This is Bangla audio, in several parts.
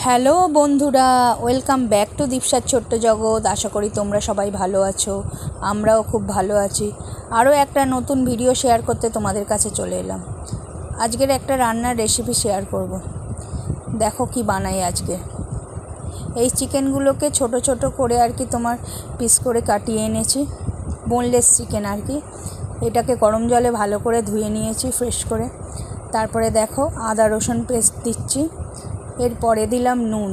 হ্যালো বন্ধুরা, ওয়েলকাম ব্যাক টু দীপসার ছোট্ট জগৎ। আশা করি তোমরা সবাই ভালো আছো, আমরাও খুব ভালো আছি। আরও একটা নতুন ভিডিও শেয়ার করতে তোমাদের কাছে চলে এলাম। আজকের একটা রান্নার রেসিপি শেয়ার করব। দেখো কি বানাই আজকে। এই চিকেনগুলোকে ছোট ছোট করে তোমার পিস করে কাটিয়ে এনেছি, বোনলেস চিকেন এটাকে গরম জলে ভালো করে ধুয়ে নিয়েছি ফ্রেশ করে। তারপরে দেখো আদা রসুন পেস্ট দিচ্ছি, এরপরে দিলাম নুন,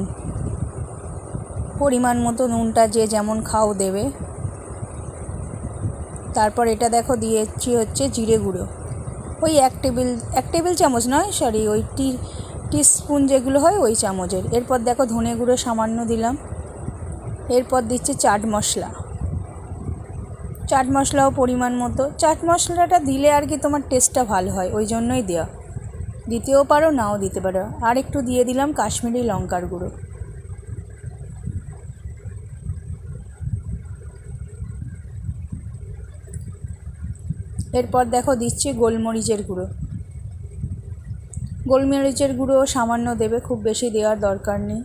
পরিমাণ মতো নুনটা যে যেমন খাও দেবে। তারপর এটা দেখো দিয়েছি জিরে গুঁড়ো, ওই এক টেবিল চামচ নয়, সরি, ওই টিস্পুন যেগুলো হয় ওই চামচের। এরপর দেখো ধনে গুঁড়ো সামান্য দিলাম। এরপর দিচ্ছি চাট মশলাও পরিমাণ মতো। চাট মশলাটা দিলে তোমার টেস্টটা ভালো হয়, ওই জন্যই দেওয়া। দিতেও পারো, নাও দিতে পারো। আর একটু দিয়ে দিলাম কাশ্মীরি লঙ্কার গুঁড়ো। এরপর দেখো দিচ্ছি গোলমরিচের গুঁড়ো সামান্য দেবে, খুব বেশি দেওয়ার দরকার নেই।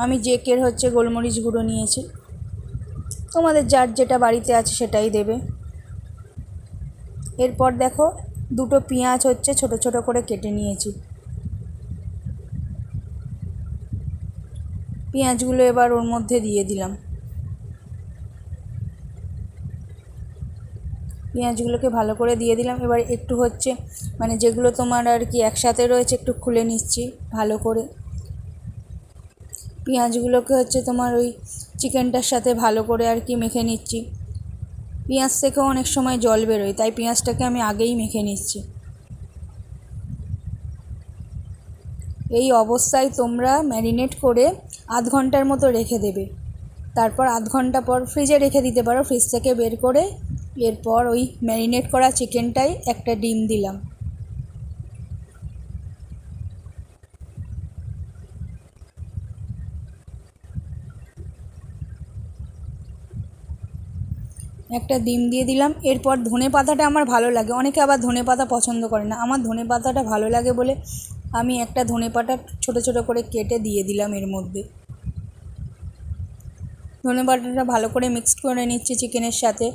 আমি জেকের গোলমরিচ গুঁড়ো নিয়েছি, তোমাদের যার যেটা বাড়িতে আছে সেটাই দেবে। এরপর দেখো দুটো পেঁয়াজ ছোট ছোট করে কেটে নিয়েছি। পেঁয়াজগুলো এবার ওর মধ্যে দিয়ে দিলাম। পেঁয়াজগুলোকে ভালো করে দিয়ে দিলাম। এবার একটু যেগুলো তোমার একসাথে রয়েছে একটু খুলে নিচ্ছি ভালো করে। পেঁয়াজগুলোকে তোমার ওই চিকেনটার সাথে ভালো করে মেখে নিচ্ছি। পেঁয়াজ থেকেও অনেক সময় জল বেরোয়, তাই পেঁয়াজটাকে আমি আগেই মেখে নিচ্ছি। এই অবস্থায় তোমরা ম্যারিনেট করে আধ ঘন্টার মতো রেখে দেবে। তারপর আধ ঘন্টা পর ফ্রিজে রেখে দিতে পারো, ফ্রিজ থেকে বের করে। এরপর ওই ম্যারিনেট করা চিকেনটাই একটা ডিম দিলাম। একটা ডিম দিয়ে দিলাম। এরপর ধনে পাতাটা আমার ভালো লাগে, অনেকে আবার ধনে পাতা পছন্দ করে না। আমার ধনে পাতাটা ভালো লাগে বলে আমি একটা ধনে পাতা ছোটো ছোটো করে কেটে দিয়ে দিলাম এর মধ্যে। ধনে পাতাটা ভালো করে মিক্সড করে নিচ্ছি চিকেনের সাথে।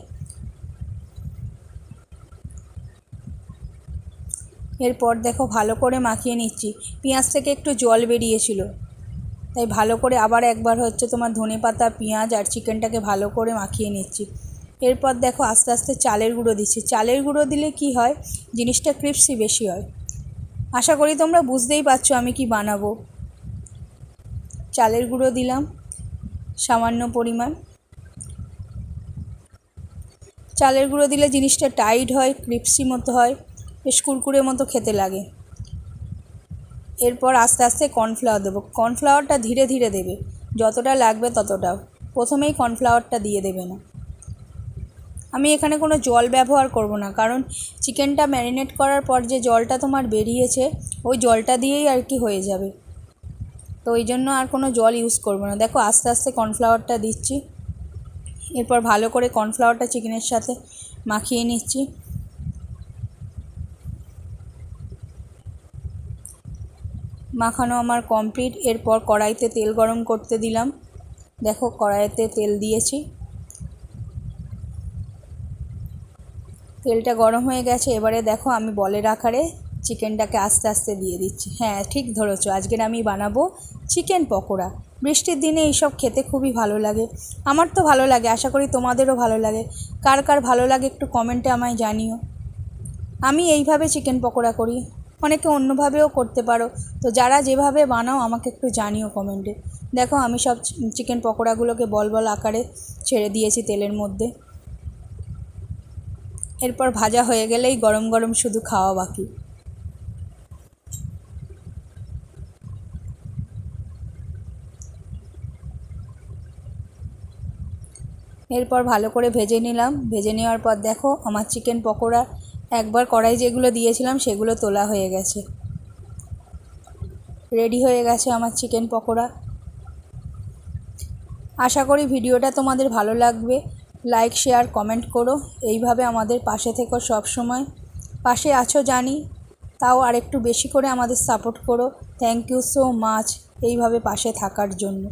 এরপর দেখো ভালো করে মাখিয়ে নিচ্ছি। পেঁয়াজ থেকে একটু জল বেরিয়েছিল, তাই ভালো করে আবার একবার তোমার ধনে পাতা, পেঁয়াজ আর চিকেনটাকে ভালো করে মাখিয়ে নিচ্ছি। এরপর দেখো আস্তে আস্তে চালের গুঁড়ো দিচ্ছি। চালের গুঁড়ো দিলে কি হয়, জিনিসটা ক্রিস্পি বেশি হয়। আশা করি তোমরা বুঝতেই পারছো আমি কি বানাবো। চালের গুঁড়ো দিলাম সামান্য পরিমাণ। চালের গুঁড়ো দিলে জিনিসটা টাইট হয়, ক্রিস্পি মতো হয়, বেশ কুরকুরে মতো খেতে লাগে। এরপর আস্তে আস্তে কর্নফ্লাওয়ার দেবো। কর্নফ্লাওয়ারটা ধীরে ধীরে দেবে, যতটা লাগবে ততটা, প্রথমেই কর্নফ্লাওয়ারটা দিয়ে দেবে না। আমি এখানে কোনো জল ব্যবহার করব না, কারণ চিকেনটা ম্যারিনেট করার পর যে জলটা তোমার বেরিয়েছে ওই জলটা দিয়েই হয়ে যাবে, তো ওই জন্য আর কোনো জল ইউজ করব না। দেখো আস্তে আস্তে কর্নফ্লাওয়ারটা দিচ্ছি। এরপর ভালো করে কর্নফ্লাওয়ারটা চিকেনের সাথে মাখিয়ে নিচ্ছি। মাখানো আমার কমপ্লিট। এরপর কড়াইতে তেল গরম করতে দিলাম। দেখো কড়াইতে তেল দিয়েছি, তেলটা গরম হয়ে গেছে। এবারে দেখো আমি বলের আকারে চিকেনটাকে আস্তে আস্তে দিয়ে দিচ্ছি। হ্যাঁ, ঠিক ধরেছো, আজকের আমি বানাবো চিকেন পকোড়া। বৃষ্টির দিনে এইসব খেতে খুবই ভালো লাগে, আমার তো ভালো লাগে, আশা করি তোমাদেরও ভালো লাগে। কার কার ভালো লাগে একটু কমেন্টে আমায় জানিও। আমি এইভাবে চিকেন পকোড়া করি, অনেকে অন্যভাবেও করতে পারো, তো যারা যেভাবে বানাও আমাকে একটু জানিও কমেন্টে। দেখো আমি সব চিকেন পকোড়াগুলোকে বল বল আকারে ছেড়ে দিয়েছি তেলের মধ্যে। এরপর ভাজা হয়ে গেলেই গরম গরম শুধু খাওয়া বাকি। এরপর ভালো করে ভেজে নিলাম। ভেজে নেওয়ার পর দেখো আমার চিকেন পকোড়া একবার কড়াই যেগুলো দিয়েছিলাম সেগুলো তোলা হয়ে গেছে, রেডি হয়ে গেছে আমার চিকেন পকোড়া। আশা করি ভিডিওটা তোমাদের ভালো লাগবে। লাইক, শেয়ার, কমেন্ট করো। এইভাবে আমাদের পাশে থেকো, সব সময় পাশে আছো জানি। তাও আর একটু বেশি করে আমাদের সাপোর্ট করো। থ্যাংক ইউ সো মাচ এইভাবে পাশে থাকার জন্য।